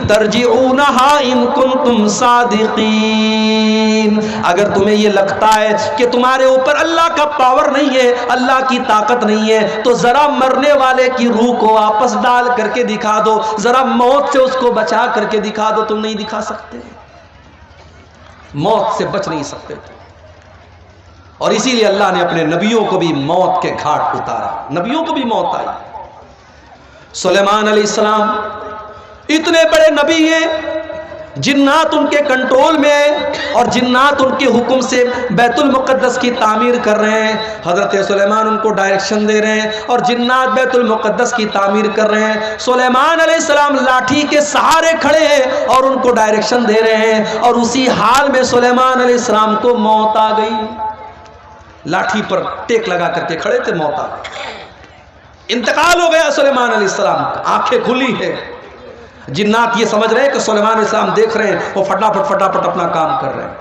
ترجعونہا ان کنتم صادقین، اگر تمہیں یہ لگتا ہے کہ تمہارے اوپر اللہ کا پاور نہیں ہے، اللہ کی طاقت نہیں ہے، تو ذرا مرنے والے کی روح کو واپس ڈال کر کے دکھا دو، ذرا موت سے اس کو بچا کر کے دکھا دو۔ تم نہیں دکھا سکتے، موت سے بچ نہیں سکتے۔ اور اسی لیے اللہ نے اپنے نبیوں کو بھی موت کے گھاٹ اتارا، نبیوں کو بھی موت آئی۔ سلیمان علیہ السلام اتنے بڑے نبی ہیں، جنات ان کے کنٹرول میں ہیں، اور جنات ان کے حکم سے بیت المقدس کی تعمیر کر رہے ہیں۔ حضرت سلیمان ان کو ڈائریکشن دے رہے ہیں اور جنات بیت المقدس کی تعمیر کر رہے ہیں۔ سلیمان علیہ السلام لاٹھی کے سہارے کھڑے ہیں اور ان کو ڈائریکشن دے رہے ہیں، اور اسی حال میں سلیمان علیہ السلام کو موت آ گئی۔ لاٹھی پر ٹیک لگا کر کے کھڑے تھے، موت آ گئی، انتقال ہو گیا سلیمان علیہ السلام کا۔ آنکھیں کھلی ہے، جنات یہ سمجھ رہے ہیں کہ سلیمان علیہ السلام دیکھ رہے ہیں، وہ فٹافٹ اپنا کام کر رہے ہیں۔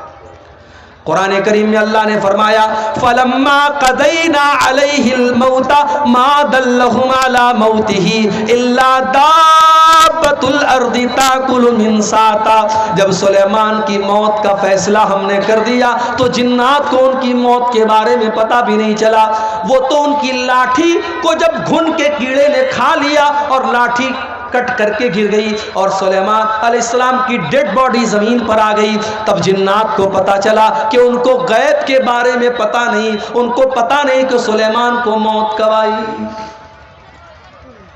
قرآن کریم میں اللہ نے فرمایا فَلَمَّا قَضَيْنَا عَلَيْهِ الْمَوْتَ مَا دَلَّهُمْ عَلَى مَوْتِهِ إِلَّا دَابَّةُ الْأَرْضِ تَأْكُلُ مِنْ سَأْتَهِ، جب سلیمان کی موت کا فیصلہ ہم نے کر دیا تو جنات کو ان کی موت کے بارے میں پتہ بھی نہیں چلا، وہ تو ان کی لاٹھی کو جب گھن کے کیڑے نے کھا لیا اور لاٹھی کٹ کر کے گر گئی اور سلیمان علیہ السلام کی ڈیڈ باڈی زمین پر آ گئی، تب جنات کو پتا چلا کہ ان کو غیب کے بارے میں پتا نہیں، ان کو پتا نہیں کہ سلیمان کو موت کب آئی۔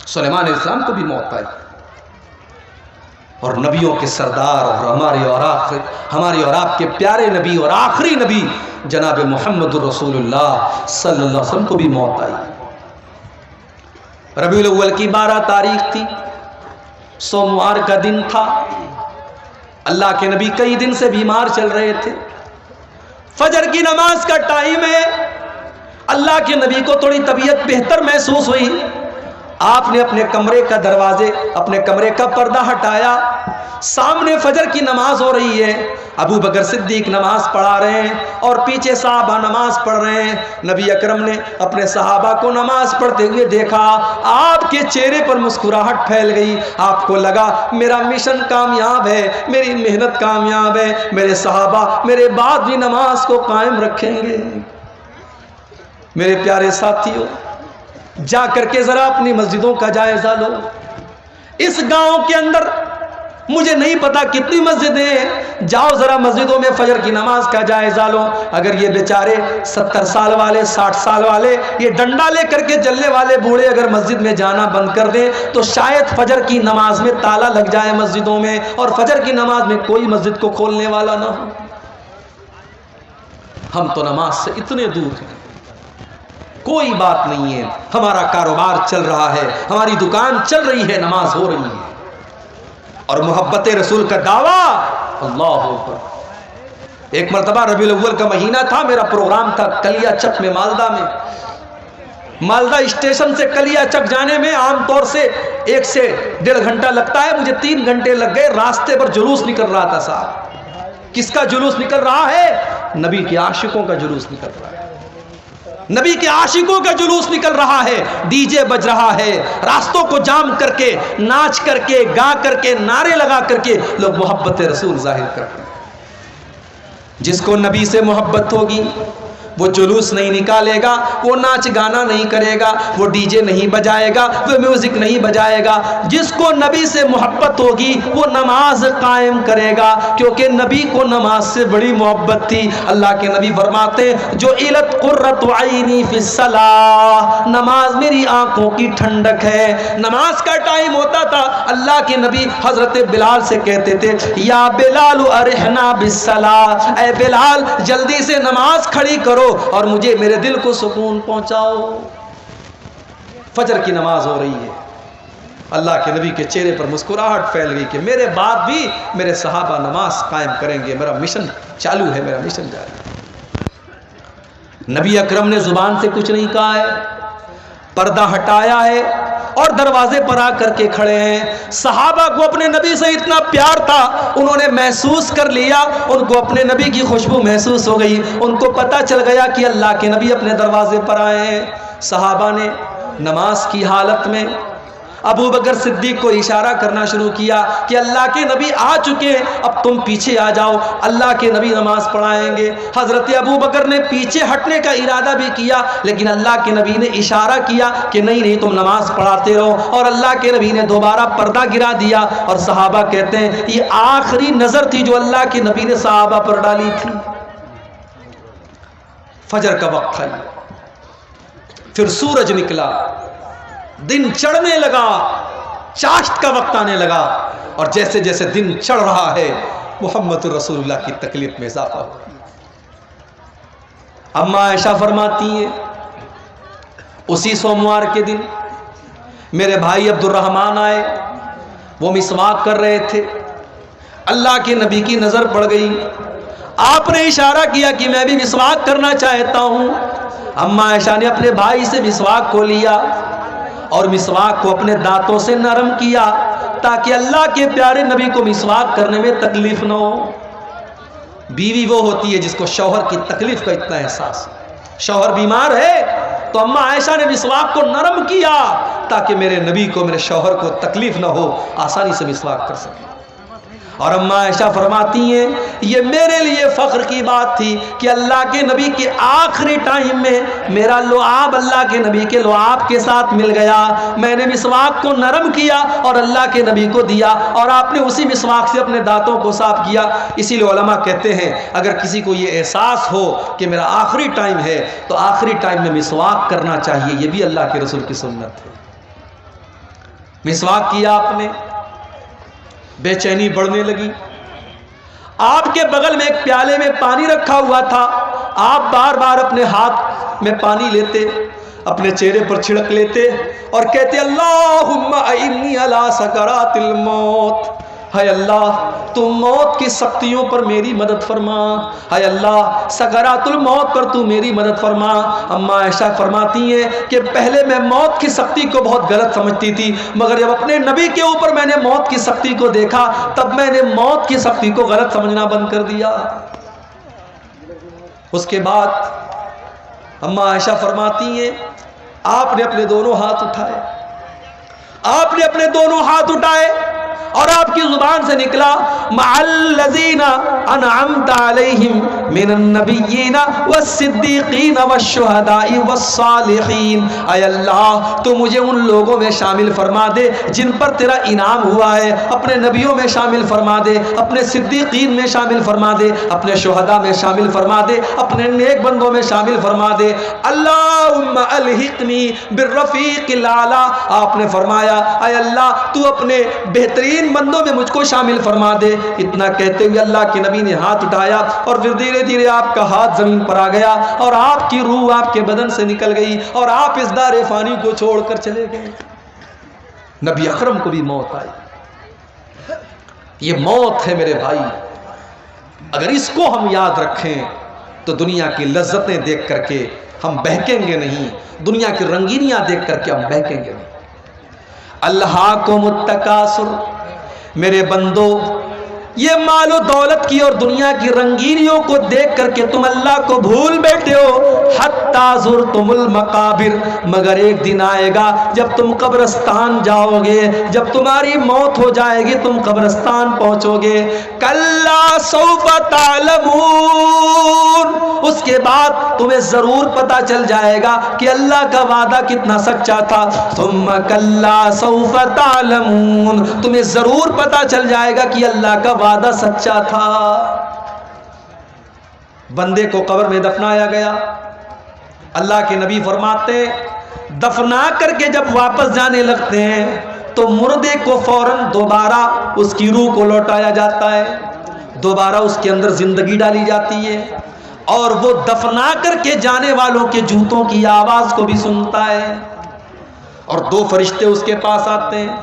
سلیمان علیہ السلام کو بھی موت آئی، اور نبیوں کے سردار اور ہمارے اور آپ کے پیارے نبی اور آخری نبی جناب محمد رسول اللہ صلی اللہ علیہ وسلم کو بھی موت آئی۔ ربیع الاول کی 12 تاریخ تھی، سوموار کا دن تھا۔ اللہ کے نبی کئی دن سے بیمار چل رہے تھے، فجر کی نماز کا ٹائم ہے، اللہ کے نبی کو تھوڑی طبیعت بہتر محسوس ہوئی، آپ نے اپنے کمرے کا پردہ ہٹایا، سامنے فجر کی نماز ہو رہی ہے، ابو بکر صدیق نماز پڑھا رہے ہیں اور پیچھے صحابہ نماز پڑھ رہے ہیں۔ نبی اکرم نے اپنے صحابہ کو نماز پڑھتے ہوئے دیکھا، آپ کے چہرے پر مسکراہٹ پھیل گئی، آپ کو لگا میرا مشن کامیاب ہے، میری محنت کامیاب ہے، میرے صحابہ میرے بعد بھی نماز کو قائم رکھیں گے۔ میرے پیارے ساتھیوں، جا کر کے ذرا اپنی مسجدوں کا جائزہ لو۔ اس گاؤں کے اندر مجھے نہیں پتا کتنی مسجدیں ہیں، جاؤ ذرا مسجدوں میں فجر کی نماز کا جائزہ لو۔ اگر یہ بیچارے 70 سال والے 60 سال والے یہ ڈنڈا لے کر کے چلنے والے بوڑھے اگر مسجد میں جانا بند کر دیں تو شاید فجر کی نماز میں تالا لگ جائے مسجدوں میں، اور فجر کی نماز میں کوئی مسجد کو کھولنے والا نہ ہو۔ ہم تو نماز سے اتنے دور ہیں، کوئی بات نہیں ہے، ہمارا کاروبار چل رہا ہے، ہماری دکان چل رہی ہے، نماز ہو رہی ہے، اور محبت رسول کا دعویٰ۔ اللہ اکبر۔ ایک مرتبہ ربیع الاول کا مہینہ تھا، میرا پروگرام تھا کلیا چک میں، مالدہ اسٹیشن سے کلیا چک جانے میں عام طور سے 1 سے 1.5 گھنٹہ لگتا ہے، مجھے 3 گھنٹے لگ گئے۔ راستے پر جلوس نکل رہا تھا صاحب، کس کا جلوس نکل رہا ہے؟ نبی کے عاشقوں کا جلوس نکل رہا ہے، نبی کے عاشقوں کا جلوس نکل رہا ہے، ڈی جے بج رہا ہے، راستوں کو جام کر کے ناچ کر کے گا کر کے نعرے لگا کر کے لوگ محبت رسول ظاہر کرتے ہیں۔ جس کو نبی سے محبت ہوگی وہ جلوس نہیں نکالے گا، وہ ناچ گانا نہیں کرے گا، وہ ڈی جے نہیں بجائے گا، وہ میوزک نہیں بجائے گا۔ جس کو نبی سے محبت ہوگی وہ نماز قائم کرے گا، کیونکہ نبی کو نماز سے بڑی محبت تھی۔ اللہ کے نبی فرماتے جو علت قرۃ عینی فی الصلاۃ، نماز میری آنکھوں کی ٹھنڈک ہے۔ نماز کا ٹائم ہوتا تھا، اللہ کے نبی حضرت بلال سے کہتے تھے یا بلال ارحنا بالصلاۃ، اے بلال جلدی سے نماز کھڑی کرو اور مجھے میرے دل کو سکون پہنچاؤ۔ فجر کی نماز ہو رہی ہے، اللہ کے نبی کے چہرے پر مسکراہٹ پھیل گئی کہ میرے بعد بھی میرے صحابہ نماز قائم کریں گے، میرا مشن چالو ہے، میرا مشن جاری ہے۔ نبی اکرم نے زبان سے کچھ نہیں کہا ہے، پردہ ہٹایا ہے اور دروازے پر آ کر کے کھڑے ہیں۔ صحابہ کو اپنے نبی سے اتنا پیار تھا، انہوں نے محسوس کر لیا، ان کو اپنے نبی کی خوشبو محسوس ہو گئی، ان کو پتہ چل گیا کہ اللہ کے نبی اپنے دروازے پر آئے ہیں۔ صحابہ نے نماز کی حالت میں ابو بکر صدیق کو اشارہ کرنا شروع کیا کہ اللہ کے نبی آ چکے ہیں، اب تم پیچھے آ جاؤ، اللہ کے نبی نماز پڑھائیں گے۔ حضرت ابو بکر نے پیچھے ہٹنے کا ارادہ بھی کیا، لیکن اللہ کے نبی نے اشارہ کیا کہ نہیں نہیں تم نماز پڑھاتے رہو، اور اللہ کے نبی نے دوبارہ پردہ گرا دیا۔ اور صحابہ کہتے ہیں یہ آخری نظر تھی جو اللہ کے نبی نے صحابہ پر ڈالی تھی۔ فجر کا وقت تھا، پھر سورج نکلا، دن چڑھنے لگا، چاشت کا وقت آنے لگا، اور جیسے جیسے دن چڑھ رہا ہے محمد رسول اللہ کی تکلیف میں اضافہ ہو۔ اما عائشہ فرماتی ہیں اسی سوموار کے دن میرے بھائی عبد الرحمن آئے، وہ مسواک کر رہے تھے، اللہ کے نبی کی نظر پڑ گئی، آپ نے اشارہ کیا کہ میں بھی مسواک کرنا چاہتا ہوں۔ اما عائشہ نے اپنے بھائی سے مسواک کو لیا اور مسواک کو اپنے دانتوں سے نرم کیا تاکہ اللہ کے پیارے نبی کو مسواک کرنے میں تکلیف نہ ہو۔ بیوی وہ ہوتی ہے جس کو شوہر کی تکلیف کا اتنا احساس ہے، شوہر بیمار ہے تو اما عائشہ نے مسواک کو نرم کیا تاکہ میرے نبی کو، میرے شوہر کو تکلیف نہ ہو، آسانی سے مسواک کر سکے۔ اور اما عائشہ فرماتی ہیں یہ میرے لیے فخر کی بات تھی کہ اللہ کے نبی کے آخری ٹائم میں میرا لعاب اللہ کے نبی کے لعاب کے ساتھ مل گیا، میں نے مسواک کو نرم کیا اور اللہ کے نبی کو دیا، اور آپ نے اسی مسواک سے اپنے دانتوں کو صاف کیا۔ اسی لیے علماء کہتے ہیں اگر کسی کو یہ احساس ہو کہ میرا آخری ٹائم ہے تو آخری ٹائم میں مسواک کرنا چاہیے، یہ بھی اللہ کے رسول کی سنت ہے۔ مسواک کیا آپ نے، بے چینی بڑھنے لگی، آپ کے بغل میں ایک پیالے میں پانی رکھا ہوا تھا، آپ بار بار اپنے ہاتھ میں پانی لیتے، اپنے چہرے پر چھڑک لیتے اور کہتے اللہم اعنی علی سکرات الموت، ہے اللہ تو موت کی سختیوں پر میری مدد فرما، ہے اللہ سکرات الموت پر تو میری مدد فرما۔ اما عائشہ فرماتی ہیں کہ پہلے میں موت کی سختی کو بہت غلط سمجھتی تھی، مگر جب اپنے نبی کے اوپر میں نے موت کی سختی کو دیکھا تب میں نے موت کی سختی کو غلط سمجھنا بند کر دیا۔ اس کے بعد اما عائشہ فرماتی ہیں آپ نے اپنے دونوں ہاتھ اٹھائے، آپ نے اپنے دونوں ہاتھ اٹھائے اور آپ کی زبان سے نکلا مع الذین انعمت علیہم من النبیین والصدیقین والشہداء والصالحین، اے اللہ تو مجھے ان لوگوں میں شامل فرما دے جن پر تیرا انعام ہوا ہے، اپنے نبیوں میں شامل فرما دے، اپنے صدیقین میں شامل فرما دے، اپنے شہداء میں شامل فرما دے، اپنے نیک بندوں میں شامل فرما دے۔ اللہم الحقنی بالرفیق الاعلی، آپ نے فرمایا اے اللہ تو اپنے بہترین بندوں میں مجھ کو شامل فرما دے۔ اتنا کہتے ہوئے اللہ کے نبی نے ہاتھ اٹھایا اور پھر دھیرے دھیرے آپ کا ہاتھ زمین پر آ گیا اور آپ کی روح آپ کے بدن سے نکل گئی اور آپ اس دار فانی کو چھوڑ کر چلے گئے۔ نبی اکرم کو بھی موت آئی، یہ موت ہے میرے بھائی، اگر اس کو ہم یاد رکھیں تو دنیا کی لذتیں دیکھ کر کے ہم بہکیں گے نہیں، دنیا کی رنگینیاں دیکھ کر کے ہم بہکیں گے نہیں۔ الہاکم التکاثر، میرے بندو یہ مال و دولت کی اور دنیا کی رنگینیوں کو دیکھ کر کے تم اللہ کو بھول بیٹھے ہو، حتی زرتم المقابر، مگر ایک دن آئے گا جب تم قبرستان جاؤ گے، جب تمہاری موت ہو جائے گی تم قبرستان پہنچو گے، کلا سوف تعلمون، اس کے بعد تمہیں ضرور پتا چل جائے گا کہ اللہ کا وعدہ کتنا سچا تھا، ثم کلا سوف تعلمون، تمہیں ضرور پتا چل جائے گا کہ اللہ کا وعدہ سچا تھا۔ بندے کو قبر میں دفنایا گیا، اللہ کے نبی فرماتے ہیں دفنا کر کے جب واپس جانے لگتے ہیں تو مردے کو فوراً دوبارہ اس کی روح کو لوٹایا جاتا ہے، دوبارہ اس کے اندر زندگی ڈالی جاتی ہے اور وہ دفنا کر کے جانے والوں کے جوتوں کی آواز کو بھی سنتا ہے، اور دو فرشتے اس کے پاس آتے ہیں،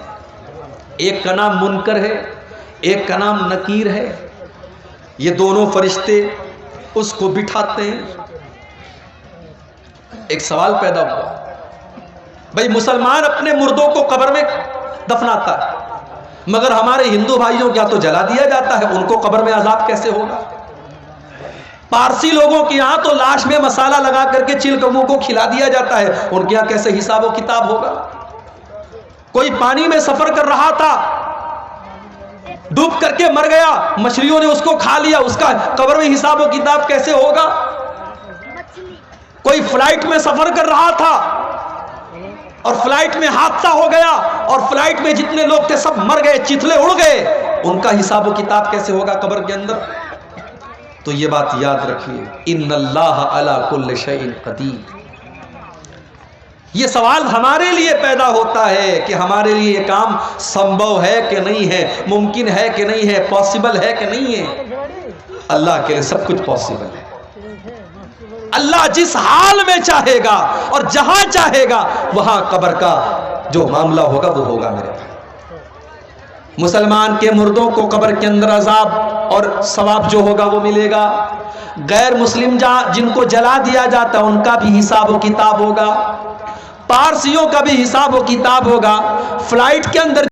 ایک کا نام منکر ہے ایک کا نام نکیر ہے، یہ دونوں فرشتے اس کو بٹھاتے ہیں۔ ایک سوال پیدا ہوا، بھائی مسلمان اپنے مردوں کو قبر میں دفناتا ہے مگر ہمارے ہندو بھائیوں کیا تو جلا دیا جاتا ہے، ان کو قبر میں عذاب کیسے ہوگا؟ پارسی لوگوں کے یہاں تو لاش میں مسالہ لگا کر کے چل کموں کو کھلا دیا جاتا ہے، ان کے یہاں کیسے حساب و کتاب ہوگا؟ کوئی پانی میں سفر کر رہا تھا، ڈوب کر کے مر گیا، مچھلیوں نے اس کو کھا لیا، اس کا قبر میں حساب و کتاب کیسے ہوگا؟ کوئی فلائٹ میں سفر کر رہا تھا اور فلائٹ میں حادثہ ہو گیا اور فلائٹ میں جتنے لوگ تھے سب مر گئے، چتلے اڑ گئے، ان کا حساب و کتاب کیسے ہوگا قبر کے اندر؟ تو یہ بات یاد رکھیے، ان اللہ علی کل شیء قدیر۔ یہ سوال ہمارے لیے پیدا ہوتا ہے کہ ہمارے لیے یہ کام سمبھو ہے کہ نہیں ہے، ممکن ہے کہ نہیں ہے، پاسبل ہے کہ نہیں ہے؟ اللہ کے لیے سب کچھ پاسبل ہے۔ اللہ جس حال میں چاہے گا اور جہاں چاہے گا وہاں قبر کا جو معاملہ ہوگا وہ ہوگا میرے بھائی۔ مسلمان کے مردوں کو قبر کے اندر عذاب اور ثواب جو ہوگا وہ ملے گا، غیر مسلم جن کو جلا دیا جاتا ہے ان کا بھی حساب و کتاب ہوگا، پارسیوں کا بھی حساب و کتاب ہوگا، فلائٹ کے اندر